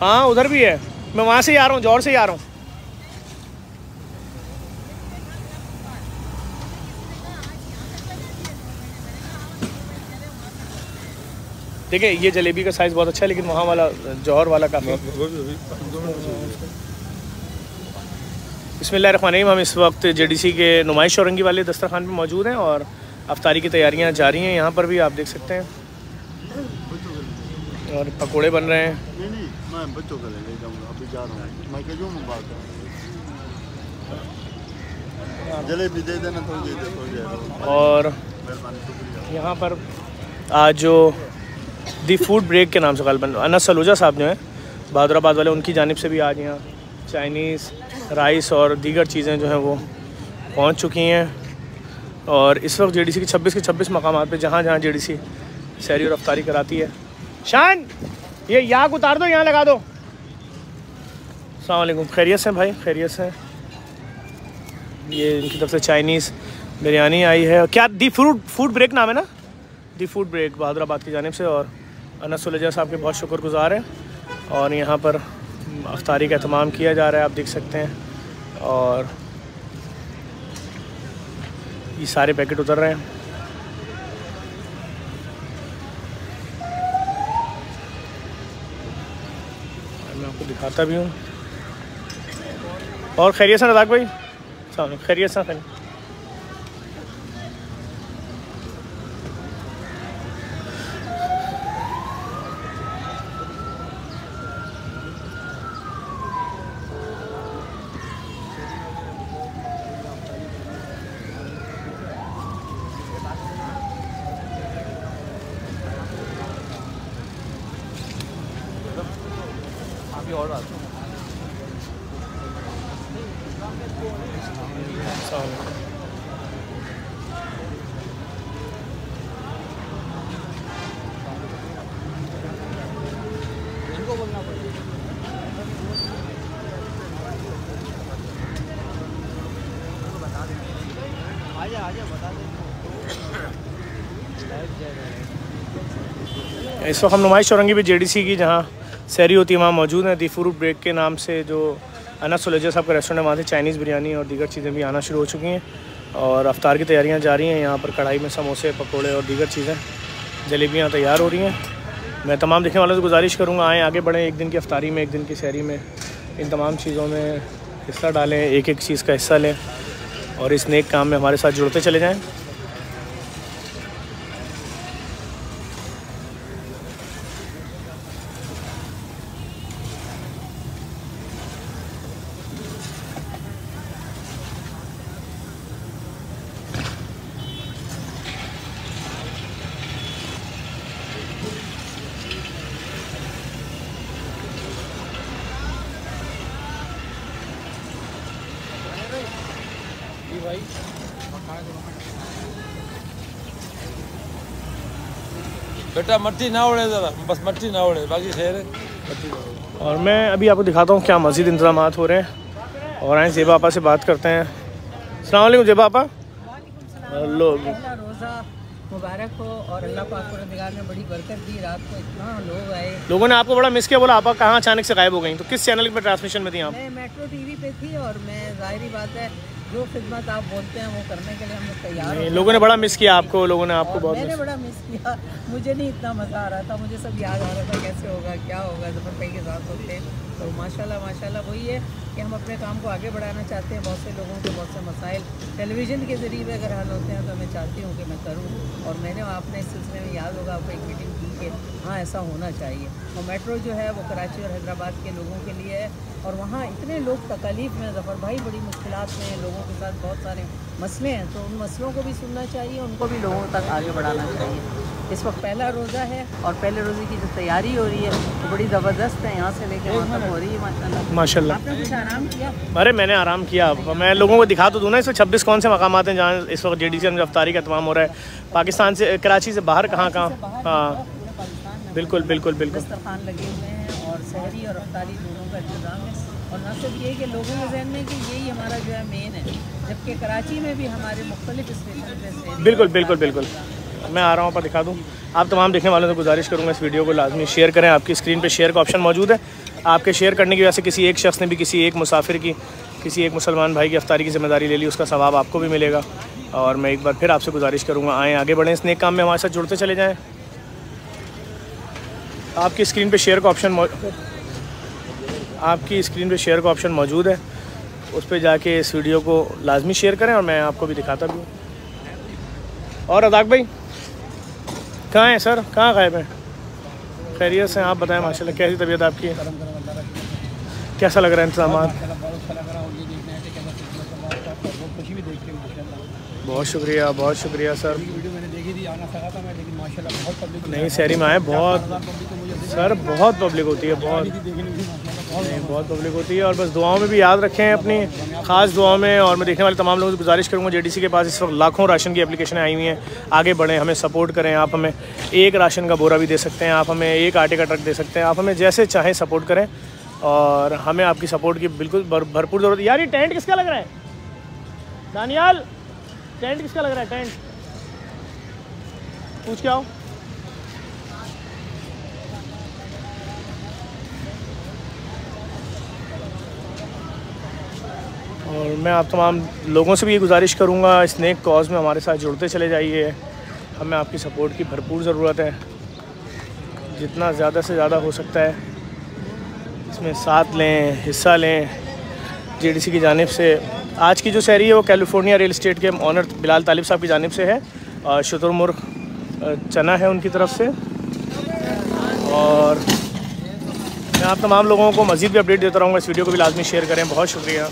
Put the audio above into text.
हाँ उधर भी है, मैं वहाँ से ही आ रहा हूँ, जौहर से ही आ रहा हूँ। देखिए ये जलेबी का साइज़ बहुत अच्छा है, लेकिन वहाँ वाला जौहर वाला काफ़ी। बिस्मिल्लाहिर्रहमानिर्रहीम। हम इस वक्त जेडीसी के नुमाइश औरंगी वाले दस्तरखान पे मौजूद हैं और अफ्तारी की तैयारियां जारी हैं। यहाँ पर भी आप देख सकते हैं और पकोड़े बन रहे हैं। नहीं मैं बच्चों का ले जाऊँगा, अभी जा रहा हूँ मैं, क्या जो मंगवाता हूँ। जलेबी दे देना थोड़ी देर। और यहाँ पर आज जो दी फूड ब्रेक के नाम से गालिबन अनस सलूजा साहब जो हैं बहादुराबाद वाले, उनकी जानिब से भी आज यहाँ चाइनीज़, राइस और दीगर चीज़ें जो हैं वो पहुँच चुकी हैं। और इस वक्त जेडीसी के 26 मकामात पे जहाँ जहाँ जेडीसी सहरी और अफ्तारी कराती है। शान ये यहाँ उतार दो, यहाँ लगा दो। अस्सलाम वालेकुम, खैरियत से भाई? खैरियत से। ये इनकी तरफ से चाइनीज़ बिरयानी आई है। क्या दी फूड ब्रेक नाम है ना? दी फूड ब्रेक बहादुराबाद की जानिब से, और अनस सलूजा साहब के बहुत शुक्रगुज़ार हैं। और यहाँ पर अफ्तारी का एहतमाम किया जा रहा है, आप देख सकते हैं। और ये सारे पैकेट उतर रहे हैं। मैं आपको दिखाता भी हूँ। और खैरियत से रज़ाक भाई? खैरियत से। और इनको बोलना पड़ेगा। आजा बता दे। इस वक्त हम नुमाइश औरंगी भी जेडीसी की जहाँ सहरी होती है वहाँ मौजूद हैं। दी फूड ब्रेक के नाम से जो अनस सलूजा साहब का रेस्टोरेंट है, वहाँ से चाइनीज़ बिरयानी और दीगर चीज़ें भी आना शुरू हो चुकी हैं और अफ्तार की तैयारियाँ जारी हैं। यहाँ पर कढ़ाई में समोसे, पकोड़े और दीगर चीज़ें, जलेबियाँ तैयार हो रही हैं। मैं तमाम देखने वालों से गुजारिश करूँगा, आएँ आगे बढ़ें, एक दिन की अफ्तारी में, एक दिन की सहरी में इन तमाम चीज़ों में हिस्सा डालें, एक एक चीज़ का हिस्सा लें और इस नेक काम में हमारे साथ जुड़ते चले जाएँ। भाई बेटा मट्टी ना उड़े, ज़रा बस मट्टी ना उड़े, बाकी खैर है। और मैं अभी आपको दिखाता हूँ क्या मज़ीद इंतज़ाम हो रहे हैं। और आए ज़ेबा आपा से बात करते हैं। अस्सलाम वालेकुम ज़ेबा आपा। रोज़ा मुबारक हो और अल्लाह पाक परवरदिगार ने बड़ी बरकत दी। रात को इतना लोग आए, लोगों ने आपको बड़ा मिस किया, बोला आपा कहाँ अचानक से गायब हो गई? तो किस चैनल पर ट्रांसमिशन में थी आप? मैं मेट्रो टीवी पे थी और मैं जाहिर बात है जो खिदमत आप बोलते हैं वो करने के लिए हम लोग तैयार हैं। लोगों ने बड़ा मिस किया आपको, लोगों ने आपको बहुत मैंने बड़ा मिस किया। मुझे नहीं इतना मज़ा आ रहा था, मुझे सब याद आ रहा था कैसे होगा, क्या होगा ज़फर भाई के साथ होते। तो माशाल्लाह वही है कि हम अपने काम को आगे बढ़ाना चाहते हैं। बहुत से लोगों के बहुत से मसाइल टेलीविज़न के ज़रिए अगर हल होते हैं तो मैं चाहती हूँ कि मैं करूँ। और मैंने आपने इस सिलसिले में याद होगा आपको एक मीटिंग की कि हाँ ऐसा होना चाहिए। और मेट्रो जो है वो कराची और हैदराबाद के लोगों के लिए है और वहाँ इतने लोग तकलीफ़ में, ज़फ़र भाई बड़ी मुश्किलात में हैं, लोगों के साथ बहुत सारे मसले हैं, तो उन मसलों को भी सुनना चाहिए, उनको भी लोगों तक आगे बढ़ाना चाहिए। इस वक्त पहला रोज़ा है और पहले रोज़े की जो तैयारी हो रही है वो बड़ी ज़बरदस्त है, यहाँ से लेकर वहाँ तक हो रही है माशाल्लाह। माशाल्लाह। आपने कुछ आराम किया? अरे मैंने आराम किया। मैं लोगों को दिखा तो दूँ ना, इसमें 26 कौन से मकामात हैं जहाँ इस वक्त जेडीसी में अफ्तारी का एहतमाम हो रहा है। पाकिस्तान से, कराची से बाहर कहाँ कहाँ। हाँ बिल्कुल बिल्कुल बिल्कुल। दस्तरखान लगे हुए हैं और सहरी और अफ्तारी दोनों का इंतज़ाम है। और न सिर्फ ये कि लोगों के जहन में कि यही हमारा जो है मेन है, जबकि कराची में भी हमारे मुख्तलिफ स्टेशन पे। बिल्कुल बिल्कुल बिल्कुल। मैं आ रहा हूँ, पर दिखा दूँ। आप तमाम देखने वालों से गुजारिश करूँगा इस वीडियो को लाजमी शेयर करें। आपकी स्क्रीन पे शेयर का ऑप्शन मौजूद है, आपके शेयर करने की वजह से किसी एक शख्स ने भी किसी एक मुसाफिर की, किसी एक मुसलमान भाई की इफ्तारी की ज़िम्मेदारी ले ली, उसका सवाब आपको भी मिलेगा। और मैं एक बार फिर आपसे गुजारिश करूँगा, आएँ आगे बढ़ें, इस नेक काम में हमारे साथ जुड़ते चले जाएँ। आपकी स्क्रीन पे शेयर का ऑप्शन मौजूद है, उस पर जाके इस वीडियो को लाजमी शेयर करें और मैं आपको भी दिखाता भी हूँ। और रज़ाक भाई कहाँ हैं सर, कहाँ गायब हैं? खैरियत से? आप बताएं माशाल्लाह, कैसी तबीयत आपकी है? कैसा लग रहा है इंतज़ाम? बहुत शुक्रिया सर। वीडियो मैंने देखी थी, आना सका था मैं, लेकिन माशाल्लाह बहुत पब्लिक नहीं शहरी में आए, बहुत सर बहुत पब्लिक होती है, बहुत पब्लिक होती है। और बस दुआओं में भी याद रखें अपनी ख़ास दुआओं में। और मैं देखने वाले तमाम लोगों से गुजारिश करूँगा, JDC के पास इस वक्त लाखों राशन की एप्लीकेशनें आई हुई हैं, आगे बढ़ें, हमें सपोर्ट करें। आप हमें एक राशन का बोरा भी दे सकते हैं, आप हमें एक आटे का ट्रक दे सकते हैं, आप हमें जैसे चाहें सपोर्ट करें और हमें आपकी सपोर्ट की बिल्कुल भरपूर ज़रूरत है। यार ये टेंट किसका लग रहा है दानियाल? टेंट किसका लग रहा है? टेंट पूछ के आओ। और मैं आप तमाम लोगों से भी ये गुजारिश करूँगा, इस नेक कॉज में हमारे साथ जुड़ते चले जाइए, हमें आपकी सपोर्ट की भरपूर ज़रूरत है। जितना ज़्यादा से ज़्यादा हो सकता है इसमें साथ लें, हिस्सा लें। JDC की जानिब से आज की जो सहरी है वो कैलिफोर्निया रियल एस्टेट के ऑनर बिलाल तालिब साहब की जानिब से है, और शुतुरमुर्ग चना है उनकी तरफ से। और मैं आप तमाम लोगों को मज़ीद भी अपडेट देता रहूँगा। इस वीडियो को भी लाजमी शेयर करें। बहुत शुक्रिया।